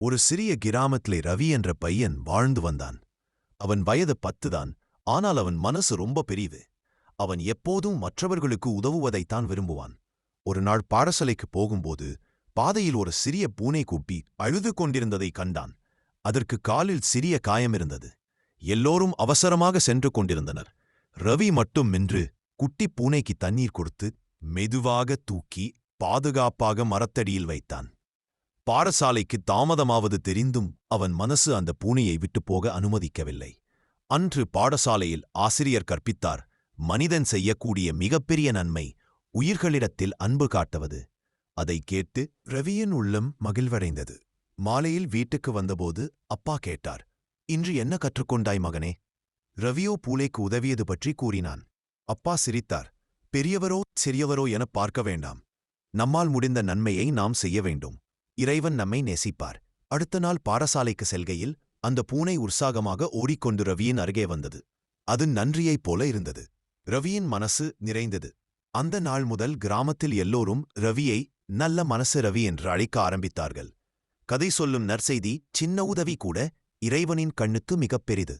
ஒரு சிறிய கிராமத்திலே ரவி என்ற பையன் வாழ்ந்து வந்தான். அவன் வயது 10 தான். ஆனால் அவன் மனசு ரொம்ப பெரியது. அவன் எப்போதும் மற்றவர்களுக்கு உதவுவதைத்தான் விரும்புவான். ஒரு நாள் பாடசாலைக்கு போகும்போது பாதையில் ஒரு சிறிய பூனைக்குட்டி அழுது கொண்டிருந்ததை கண்டான். அதற்கு காலில் சிறிய காயம் இருந்தது. எல்லோரும் அவசரமாக சென்று கொண்டிருந்தனர். ரவி மட்டும் நின்று குட்டி பூனைக்கு தண்ணீர் கொடுத்து மெதுவாக தூக்கி பாதுகாப்பாக மரத்தடியில் வைத்தான். பாடசாலைக்கு தாமதமாவது தெரிந்தும் அவன் மனசு அந்த பூனையை விட்டுப் போக அனுமதிக்கவில்லை. அன்று பாடசாலையில் ஆசிரியர் கற்பித்தார், மனிதன் செய்யக்கூடிய மிகப்பெரிய நன்மை உயிர்களிடத்தில் அன்பு காட்டுவது. அதை கேட்டு ரவியின் உள்ளம் மகிழ்வடைந்தது. மாலையில் வீட்டுக்கு வந்தபோது அப்பா கேட்டார், இன்று என்ன கற்றுக்கொண்டாய் மகனே? ரவியோ பூனைக்கு உதவியது பற்றி கூறினான். அப்பா சிரித்தார். பெரியவரோ சிறியவரோ என பார்க்க வேண்டாம். நம்மால் முடிந்த நன்மையை நாம் செய்ய வேண்டும். இறைவன் நம்மை நேசிப்பார். அடுத்த நாள் பாடசாலைக்கு செல்கையில் அந்த பூனை உற்சாகமாக ஓடிக்கொண்டு ரவியின் அருகே வந்தது. அது நன்றியைப் போல இருந்தது. ரவியின் மனசு நிறைந்தது. அந்த நாள் முதல் கிராமத்தில் எல்லோரும் ரவியை நல்ல மனசு ரவி என்று அழைக்க ஆரம்பித்தார்கள். கதை சொல்லும் நற்செய்தி, சின்ன உதவி கூட இறைவனின் கண்ணுக்கு மிகப் பெரிது.